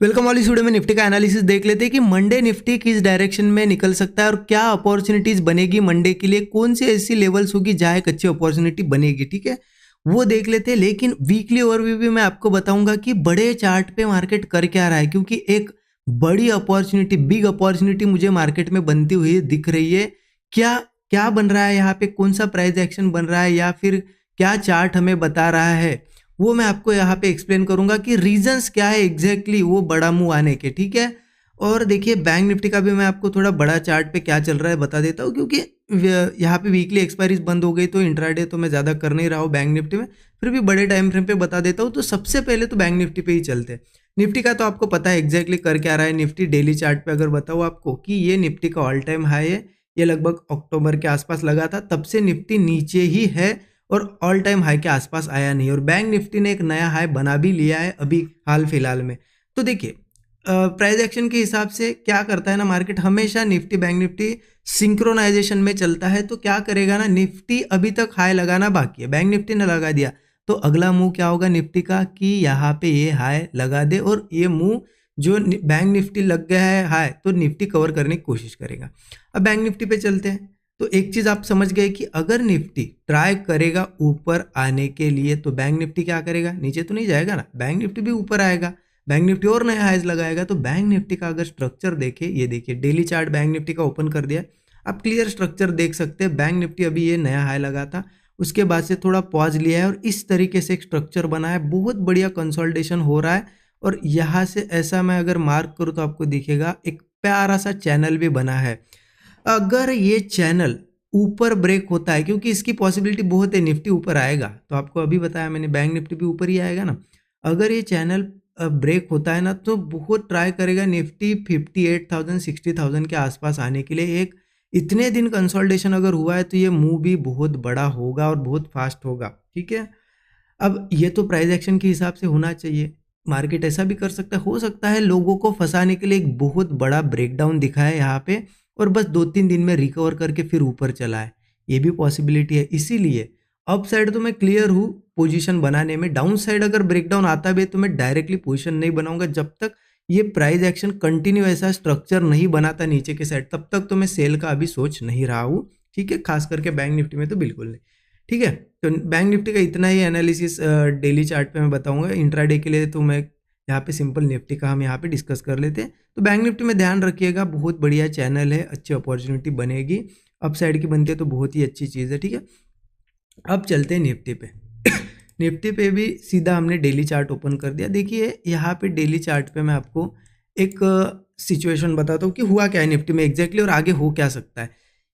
Welcome वाली video में Nifty का एनालिसिस देख लेते हैं कि मंडे निफ्टी किस डायरेक्शन में निकल सकता है और क्या अपॉर्चुनिटीज बनेगी मंडे के लिए, कौन सी ऐसी लेवल्स होगी जहां एक अच्छी अपॉर्चुनिटी बनेगी। ठीक है, वो देख लेते हैं। लेकिन वीकली ओवरव्यू भी मैं आपको बताऊंगा कि बड़े चार्ट पे मार्केट कर क्या रहा है, क्योंकि एक बड़ी अपॉर्चुनिटी, बिग अपॉर्चुनिटी मुझे मार्केट में बनती हुई दिख रही है। क्या क्या बन रहा है यहाँ पे, कौन सा प्राइस एक्शन बन रहा है या फिर क्या चार्ट हमें बता रहा है, वो मैं आपको यहाँ पे एक्सप्लेन करूंगा कि रीजंस क्या है एग्जैक्टली वो बड़ा मूव आने के। ठीक है, और देखिए बैंक निफ्टी का भी मैं आपको थोड़ा बड़ा चार्ट पे क्या चल रहा है बता देता हूँ, क्योंकि यहाँ पे वीकली एक्सपायरीज बंद हो गई तो इंट्राडे तो मैं ज़्यादा कर नहीं रहा हूँ बैंक निफ्टी में, फिर भी बड़े टाइम फ्रेम पे बता देता हूँ। तो सबसे पहले तो बैंक निफ्टी पे ही चलते हैं। निफ्टी का तो आपको पता है एग्जैक्टली कर क्या रहा है। निफ्टी डेली चार्ट पे अगर बताऊँ आपको कि ये निफ्टी का ऑल टाइम हाई है, ये लगभग अक्टूबर के आसपास लगा था, तब से निफ्टी नीचे ही है और ऑल टाइम हाई के आसपास आया नहीं। और बैंक निफ्टी ने एक नया हाई बना भी लिया है अभी हाल फिलहाल में। तो देखिए प्राइस एक्शन के हिसाब से क्या करता है ना मार्केट, हमेशा निफ्टी बैंक निफ्टी सिंक्रोनाइजेशन में चलता है। तो क्या करेगा ना, निफ्टी अभी तक हाई लगाना बाकी है, बैंक निफ्टी ने लगा दिया, तो अगला मूव क्या होगा निफ्टी का कि यहाँ पे ये हाई लगा दे और ये मूव जो बैंक निफ्टी लग गया है हाई, तो निफ्टी कवर करने की कोशिश करेगा। अब बैंक निफ्टी पे चलते हैं। तो एक चीज आप समझ गए कि अगर निफ्टी ट्राई करेगा ऊपर आने के लिए तो बैंक निफ्टी क्या करेगा, नीचे तो नहीं जाएगा ना, बैंक निफ्टी भी ऊपर आएगा, बैंक निफ्टी और नया हाइज लगाएगा। तो बैंक निफ्टी का अगर स्ट्रक्चर देखे, ये देखिए डेली चार्ट बैंक निफ्टी का ओपन कर दिया, आप क्लियर स्ट्रक्चर देख सकते हैं। बैंक निफ्टी अभी ये नया हाई लगा था, उसके बाद से थोड़ा पॉज लिया है और इस तरीके से एक स्ट्रक्चर बना है, बहुत बढ़िया कंसोलिडेशन हो रहा है। और यहाँ से ऐसा मैं अगर मार्क करूँ तो आपको दिखेगा एक प्यारा सा चैनल भी बना है। अगर ये चैनल ऊपर ब्रेक होता है, क्योंकि इसकी पॉसिबिलिटी बहुत है निफ्टी ऊपर आएगा, तो आपको अभी बताया मैंने बैंक निफ्टी भी ऊपर ही आएगा ना। अगर ये चैनल ब्रेक होता है ना तो बहुत ट्राई करेगा निफ्टी 58,000 60,000 के आसपास आने के लिए। एक इतने दिन कंसोलिडेशन अगर हुआ है तो ये मूव भी बहुत बड़ा होगा और बहुत फास्ट होगा। ठीक है, अब ये तो प्राइस एक्शन के हिसाब से होना चाहिए। मार्केट ऐसा भी कर सकता है, हो सकता है लोगों को फंसाने के लिए एक बहुत बड़ा ब्रेकडाउन दिखा है यहाँ पे और बस 2-3 दिन में रिकवर करके फिर ऊपर चला है, ये भी पॉसिबिलिटी है। इसीलिए अप साइड तो मैं क्लियर हूँ पोजीशन बनाने में, डाउन साइड अगर ब्रेकडाउन आता भी तो मैं डायरेक्टली पोजीशन नहीं बनाऊंगा जब तक ये प्राइस एक्शन कंटिन्यू ऐसा स्ट्रक्चर नहीं बनाता नीचे के साइड, तब तक तो मैं सेल का अभी सोच नहीं रहा हूँ। ठीक है, खास करके बैंक निफ्टी में तो बिल्कुल नहीं। ठीक है, तो बैंक निफ्टी का इतना ही एनालिसिस डेली चार्ट पे मैं बताऊंगा। इंट्राडे के लिए तो मैं यहाँ पे सिंपल निफ्टी का हम यहाँ पे डिस्कस कर लेते हैं। तो बैंक निफ्टी में ध्यान रखिएगा, बहुत बढ़िया चैनल है, अच्छी अपॉर्चुनिटी बनेगी, अप साइड की बनती है तो बहुत ही अच्छी चीज़ है। ठीक है, अब चलते हैं निफ्टी पे। निफ्टी पे भी सीधा हमने डेली चार्ट ओपन कर दिया। देखिए यहाँ पे डेली चार्ट पे मैं आपको एक सिचुएशन बताता हूँ कि हुआ क्या है निफ्टी में एग्जैक्टली और आगे हो क्या सकता है।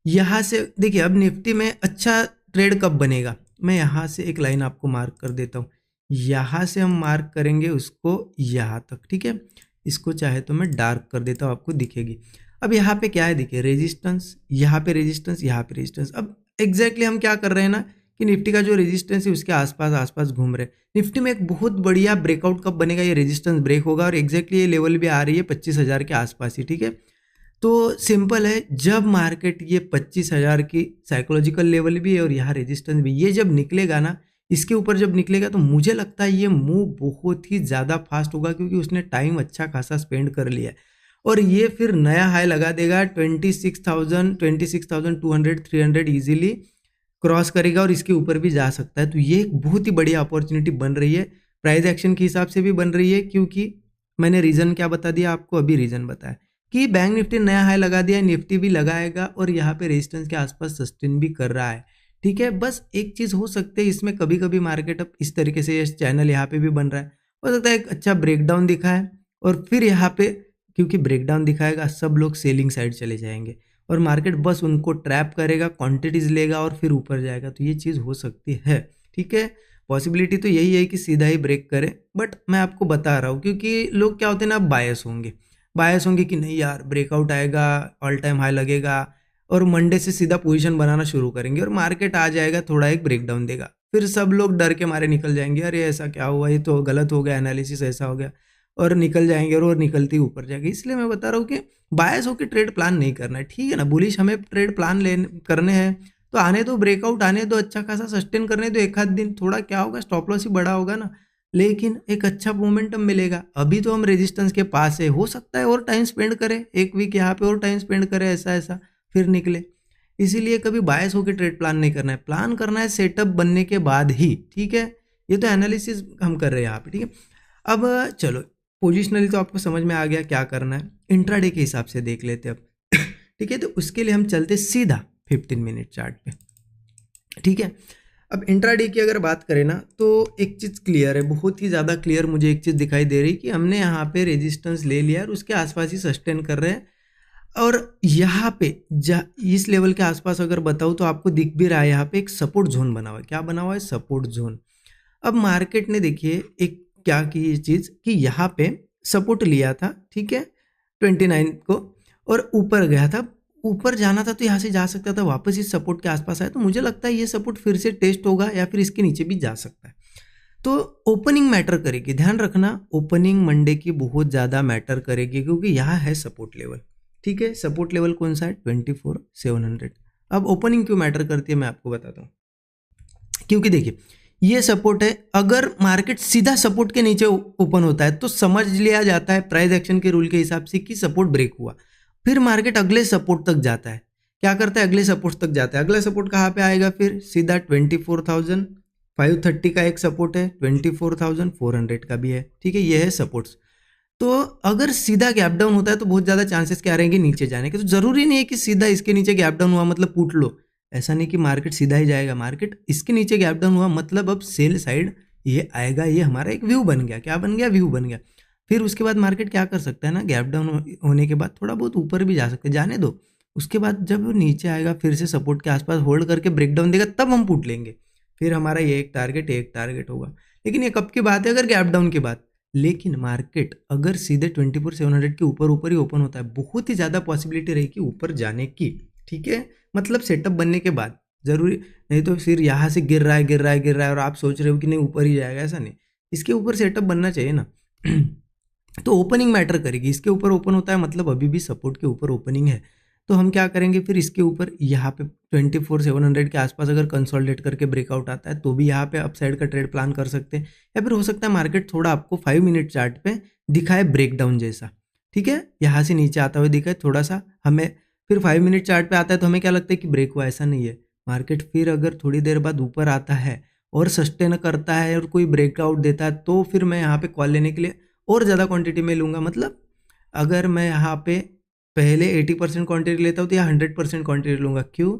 यहाँ से देखिए अब निफ्टी में अच्छा ट्रेड कब बनेगा, मैं यहाँ से एक लाइन आपको मार्क कर देता हूँ। यहाँ से हम मार्क करेंगे उसको यहाँ तक। ठीक है, इसको चाहे तो मैं डार्क कर देता हूँ, आपको दिखेगी। अब यहाँ पे क्या है देखिए, रेजिस्टेंस, यहाँ पे रेजिस्टेंस, यहाँ पे रेजिस्टेंस। अब एग्जैक्टली हम क्या कर रहे हैं ना कि निफ्टी का जो रेजिस्टेंस है उसके आसपास घूम रहे हैं। निफ्टी में एक बहुत बढ़िया ब्रेकआउट कब बनेगा, ये रेजिस्टेंस ब्रेक होगा और एग्जैक्टली ये लेवल भी आ रही है 25,000 के आसपास ही। ठीक है, तो सिंपल है, जब मार्केट ये 25,000 की साइकोलॉजिकल लेवल भी है और यहाँ रेजिस्टेंस भी, ये जब निकलेगा ना, इसके ऊपर जब निकलेगा तो मुझे लगता है ये मूव बहुत ही ज़्यादा फास्ट होगा, क्योंकि उसने टाइम अच्छा खासा स्पेंड कर लिया है और ये फिर नया हाई लगा देगा 26,000 26,200 300 इजीली क्रॉस करेगा और इसके ऊपर भी जा सकता है। तो ये एक बहुत ही बढ़िया अपॉर्चुनिटी बन रही है, प्राइस एक्शन के हिसाब से भी बन रही है, क्योंकि मैंने रीज़न क्या बता दिया आपको, अभी रीज़न बताया कि बैंक निफ्टी नया हाई लगा दिया, निफ्टी भी लगाएगा और यहाँ पे रेजिस्टेंस के आसपास सस्टेन भी कर रहा है। ठीक है, बस एक चीज़ हो सकती है इसमें, कभी कभी मार्केट अब इस तरीके से ये चैनल यहाँ पे भी बन रहा है, हो सकता है एक अच्छा ब्रेकडाउन दिखा है और फिर यहाँ पे क्योंकि ब्रेकडाउन दिखाएगा सब लोग सेलिंग साइड चले जाएंगे और मार्केट बस उनको ट्रैप करेगा, क्वांटिटीज लेगा और फिर ऊपर जाएगा। तो ये चीज़ हो सकती है। ठीक है, पॉसिबिलिटी तो यही है कि सीधा ही ब्रेक करे, बट मैं आपको बता रहा हूँ क्योंकि लोग क्या होते हैं ना, बायस होंगे कि नहीं यार ब्रेकआउट आएगा, ऑल टाइम हाई लगेगा और मंडे से सीधा पोजीशन बनाना शुरू करेंगे और मार्केट आ जाएगा, थोड़ा एक ब्रेकडाउन देगा, फिर सब लोग डर के मारे निकल जाएंगे, अरे ऐसा क्या हुआ, ये तो गलत हो गया, एनालिसिस ऐसा हो गया, और निकल जाएंगे और निकलती ऊपर जाएगी। इसलिए मैं बता रहा हूँ कि बायस होकर ट्रेड प्लान नहीं करना है। ठीक है ना, बुलिश हमें ट्रेड प्लान करने हैं तो आने दो, ब्रेकआउट आने दो, अच्छा खासा सस्टेन करने दो, एक आध दिन थोड़ा क्या होगा, स्टॉप लॉस ही बड़ा होगा ना, लेकिन एक अच्छा मोमेंटम मिलेगा। अभी तो हम रेजिस्टेंस के पास है, हो सकता है और टाइम स्पेंड करें, एक वीक यहाँ पे और टाइम स्पेंड करें, ऐसा ऐसा फिर निकले। इसीलिए कभी बायस होकर ट्रेड प्लान नहीं करना है, प्लान करना है सेटअप बनने के बाद ही, ठीक है। ये तो एनालिसिस हम कर रहे हैं यहाँ पे, ठीक है। अब चलो पोजिशनली तो आपको समझ में आ गया क्या करना है, इंट्राडे के हिसाब से देख लेते हैं अब ठीक है। तो उसके लिए हम चलते सीधा 15 मिनट चार्ट पे, ठीक है। अब इंट्राडे की अगर बात करें ना तो एक चीज़ क्लियर है, बहुत ही ज़्यादा क्लियर मुझे एक चीज़ दिखाई दे रही कि हमने यहाँ पे रेजिस्टेंस ले लिया और उसके आसपास ही सस्टेन कर रहे हैं। और यहाँ पे इस लेवल के आसपास अगर बताऊँ तो आपको दिख भी रहा है, यहाँ पे एक सपोर्ट जोन बना हुआ है। क्या बना हुआ है? Support zone. अब मार्केट ने देखिए एक क्या की ये चीज़ कि यहाँ पे सपोर्ट लिया था, ठीक है, 29 को, और ऊपर गया था, ऊपर जाना था तो यहाँ से जा सकता था, वापस इस सपोर्ट के आसपास आया। तो मुझे लगता है ये सपोर्ट फिर से टेस्ट होगा या फिर इसके नीचे भी जा सकता है। तो ओपनिंग मैटर करेगी, ध्यान रखना, ओपनिंग मंडे की बहुत ज़्यादा मैटर करेगी, क्योंकि यहाँ है सपोर्ट लेवल, ठीक है। सपोर्ट लेवल कौन सा है? 24,700। अब ओपनिंग क्यों मैटर करती है मैं आपको बताता हूँ। क्योंकि देखिए ये सपोर्ट है, अगर मार्केट सीधा सपोर्ट के नीचे ओपन होता है तो समझ लिया जाता है प्राइस एक्शन के रूल के हिसाब से कि सपोर्ट ब्रेक हुआ। फिर मार्केट अगले सपोर्ट तक जाता है, क्या करता है? अगले सपोर्ट तक जाता है। अगला सपोर्ट कहाँ पे आएगा? फिर सीधा 24,530 का एक सपोर्ट है, 24,400 का भी है, ठीक है। ये है सपोर्ट्स। तो अगर सीधा गैप डाउन होता है तो बहुत ज़्यादा चांसेस क्या रहेंगे? नीचे जाने के। तो ज़रूरी नहीं है कि सीधा इसके नीचे गैप डाउन हुआ मतलब पुट लो, ऐसा नहीं कि मार्केट सीधा ही जाएगा। मार्केट इसके नीचे गैप डाउन हुआ मतलब अब सेल साइड ये आएगा, ये हमारा एक व्यू बन गया। क्या बन गया? व्यू बन गया। फिर उसके बाद मार्केट क्या कर सकता है ना, गैप डाउन होने के बाद थोड़ा बहुत ऊपर भी जा सकते हैं, जाने दो। उसके बाद जब वो नीचे आएगा फिर से सपोर्ट के आसपास होल्ड करके ब्रेकडाउन देगा, तब हम पुट लेंगे। फिर हमारा ये एक टारगेट होगा। लेकिन ये कब की बात है? अगर गैप डाउन की बात। लेकिन मार्केट अगर सीधे 24,700 के ऊपर ही ओपन होता है, बहुत ही ज़्यादा पॉसिबिलिटी रहेगी ऊपर जाने की, ठीक है। मतलब सेटअप बनने के बाद, जरूरी नहीं तो फिर यहाँ से गिर रहा है और आप सोच रहे हो कि नहीं ऊपर ही जाएगा, ऐसा नहीं। इसके ऊपर सेटअप बनना चाहिए ना तो ओपनिंग मैटर करेगी। इसके ऊपर ओपन होता है मतलब अभी भी सपोर्ट के ऊपर ओपनिंग है। तो हम क्या करेंगे फिर? इसके ऊपर यहाँ पे 24,700 के आसपास अगर कंसोलिडेट करके ब्रेकआउट आता है तो भी यहाँ पे अपसाइड का ट्रेड प्लान कर सकते हैं। या फिर हो सकता है मार्केट थोड़ा आपको 5 मिनट चार्ट पे दिखाए ब्रेकडाउन जैसा, ठीक है, यहाँ से नीचे आता हुआ दिखाए थोड़ा सा हमें। फिर 5 मिनट चार्ट पे आता है तो हमें क्या लगता है कि ब्रेक हुआ, ऐसा नहीं है। मार्केट फिर अगर थोड़ी देर बाद ऊपर आता है और सस्टेन करता है और कोई ब्रेकआउट देता है तो फिर मैं यहाँ पे कॉल लेने के लिए और ज़्यादा क्वांटिटी में लूँगा। मतलब अगर मैं यहाँ पे पहले 80% क्वांटिटी लेता हूँ तो यहाँ 100% क्वांटिटी लूँगा। क्यों?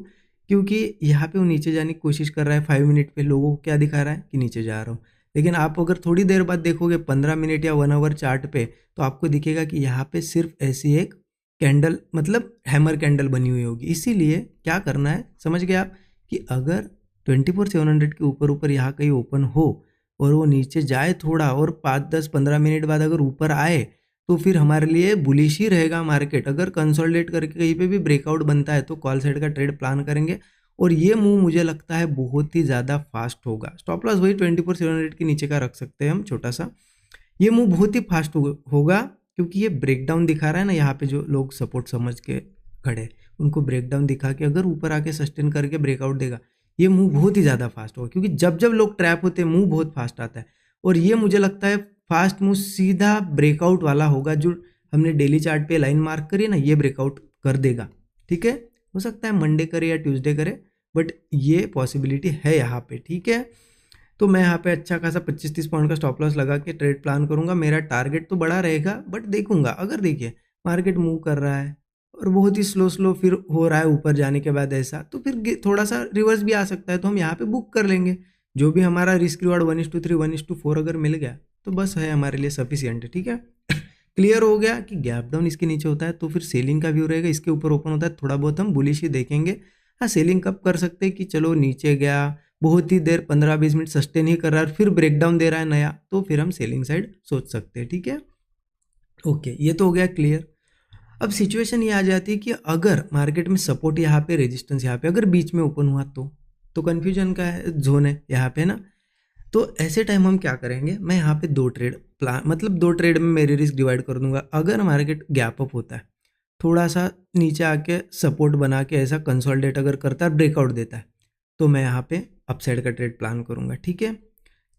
क्योंकि यहाँ पे वो नीचे जाने की कोशिश कर रहा है। 5 मिनट पे लोगों को क्या दिखा रहा है कि नीचे जा रहा हूँ। लेकिन आप अगर थोड़ी देर बाद देखोगे 15 मिनट या 1 आवर चार्ट पे, तो आपको दिखेगा कि यहाँ पे सिर्फ ऐसी एक कैंडल, मतलब हैमर कैंडल बनी हुई होगी। इसीलिए क्या करना है, समझ गए आप, कि अगर 24,700 के ऊपर यहाँ कहीं ओपन हो और वो नीचे जाए थोड़ा और 5-10-15 मिनट बाद अगर ऊपर आए तो फिर हमारे लिए बुलिश ही रहेगा मार्केट। अगर कंसोलिडेट करके कहीं पे भी ब्रेकआउट बनता है तो कॉल साइड का ट्रेड प्लान करेंगे और ये मूव मुझे लगता है बहुत ही ज़्यादा फास्ट होगा। स्टॉप लॉस वही 24,700 के नीचे का रख सकते हैं हम छोटा सा। ये मूव बहुत ही फास्ट होगा क्योंकि ये ब्रेकडाउन दिखा रहा है ना, यहाँ पे जो लोग सपोर्ट समझ के खड़े उनको ब्रेकडाउन दिखा के अगर ऊपर आके सस्टेन करके ब्रेकआउट देगा, ये मूव बहुत ही ज़्यादा फास्ट होगा। क्योंकि जब जब लोग ट्रैप होते हैं मूव बहुत फास्ट आता है। और ये मुझे लगता है फास्ट मूव सीधा ब्रेकआउट वाला होगा, जो हमने डेली चार्ट पे लाइन मार्क करी ना, ये ब्रेकआउट कर देगा, ठीक है। हो सकता है मंडे करे या ट्यूसडे करे, बट ये पॉसिबिलिटी है यहाँ पे, ठीक है। तो मैं यहाँ पे अच्छा खासा 25-30 पॉइंट का स्टॉप लॉस लगा के ट्रेड प्लान करूँगा। मेरा टारगेट तो बड़ा रहेगा, बट देखूंगा अगर देखिए मार्केट मूव कर रहा है और बहुत ही स्लो फिर हो रहा है ऊपर जाने के बाद ऐसा, तो फिर थोड़ा सा रिवर्स भी आ सकता है, तो हम यहाँ पे बुक कर लेंगे। जो भी हमारा रिस्क रिवार्ड 1:3 1:4 अगर मिल गया तो बस है हमारे लिए सफिशियंट है, ठीक है। क्लियर हो गया कि गैप डाउन इसके नीचे होता है तो फिर सेलिंग का व्यू रहेगा, इसके ऊपर ओपन होता है थोड़ा बहुत हम बुलिश ही देखेंगे। हाँ, सेलिंग कब कर सकते हैं कि चलो नीचे गया बहुत ही देर 15-20 मिनट सस्टेन ही कर रहा है फिर ब्रेकडाउन दे रहा है नया, तो फिर हम सेलिंग साइड सोच सकते हैं, ठीक है। ओके, ये तो हो गया क्लियर। अब सिचुएशन ये आ जाती है कि अगर मार्केट में सपोर्ट यहाँ पे, रेजिस्टेंस यहाँ पे अगर बीच में ओपन हुआ तो कन्फ्यूजन का जोन है यहाँ पे ना। तो ऐसे टाइम हम क्या करेंगे, मैं यहाँ पे 2 ट्रेड प्लान, मतलब 2 ट्रेड में मेरी रिस्क डिवाइड कर दूंगा। अगर मार्केट गैप अप होता है, थोड़ा सा नीचे आके सपोर्ट बना के ऐसा कंसोलिडेट अगर करता है, ब्रेकआउट देता है, तो मैं यहाँ पे अपसाइड का ट्रेड प्लान करूँगा, ठीक है।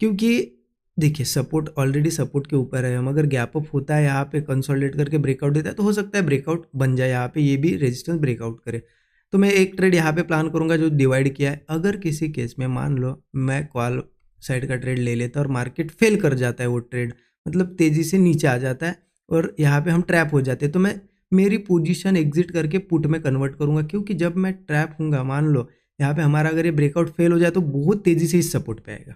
क्योंकि देखिए सपोर्ट ऑलरेडी सपोर्ट के ऊपर है, हम अगर गैप अप होता है यहाँ पे कंसोलिडेट करके ब्रेकआउट देता है तो हो सकता है ब्रेकआउट बन जाए, यहाँ पे ये भी रेजिस्टेंस ब्रेकआउट करे। तो मैं एक ट्रेड यहाँ पे प्लान करूंगा जो डिवाइड किया है। अगर किसी केस में मान लो मैं कॉल साइड का ट्रेड ले लेता और मार्केट फेल कर जाता है, वो ट्रेड मतलब तेज़ी से नीचे आ जाता है और यहाँ पे हम ट्रैप हो जाते हैं, तो मैं मेरी पोजीशन एग्जिट करके पुट में कन्वर्ट करूंगा, क्योंकि जब मैं ट्रैप हूँगा, मान लो यहाँ पे हमारा अगर ये ब्रेकआउट फेल हो जाए तो बहुत तेज़ी से इस सपोर्ट पे आएगा,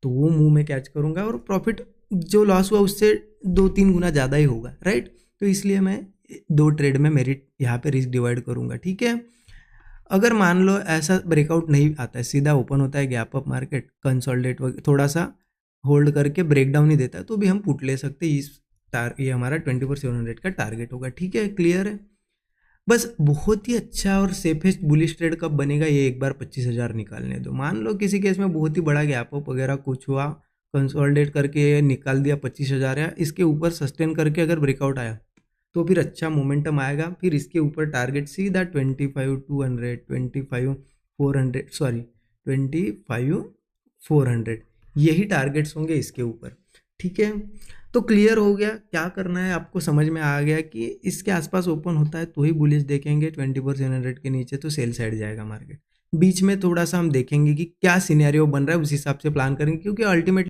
तो वो मुंह में कैच करूंगा और प्रॉफिट जो लॉस हुआ उससे 2-3 गुना ज़्यादा ही होगा, राइट। तो इसलिए मैं 2 ट्रेड में मेरी यहाँ पे रिस्क डिवाइड करूंगा, ठीक है। अगर मान लो ऐसा ब्रेकआउट नहीं आता है, सीधा ओपन होता है गैप अप मार्केट, कंसोलिडेट थोड़ा सा होल्ड करके ब्रेकडाउन ही देता है, तो भी हम पुट ले सकते हैं। ये हमारा 24/700 का टारगेट होगा, ठीक है, क्लियर है। बस बहुत ही अच्छा और सेफेस्ट बुलिश ट्रेड कब बनेगा, ये एक बार 25,000 निकालने दो। मान लो किसी केस में बहुत ही बड़ा गैप अप वगैरह कुछ हुआ, कंसोलिडेट करके निकाल दिया 25,000 या इसके ऊपर सस्टेन करके अगर ब्रेकआउट आया तो फिर अच्छा मोमेंटम आएगा, फिर इसके ऊपर टारगेट सीधा 25,200, 25,400, सॉरी 25,400, यही टारगेट्स होंगे इसके ऊपर, ठीक है। तो क्लियर हो गया क्या करना है, आपको समझ में आ गया कि इसके आसपास ओपन होता है तो ही बुलिश देखेंगे, 24,700 के नीचे तो सेल साइड जाएगा मार्केट। बीच में थोड़ा सा हम देखेंगे कि क्या सिनेरियो बन रहा है, उस हिसाब से प्लान करेंगे, क्योंकि अल्टीमेटली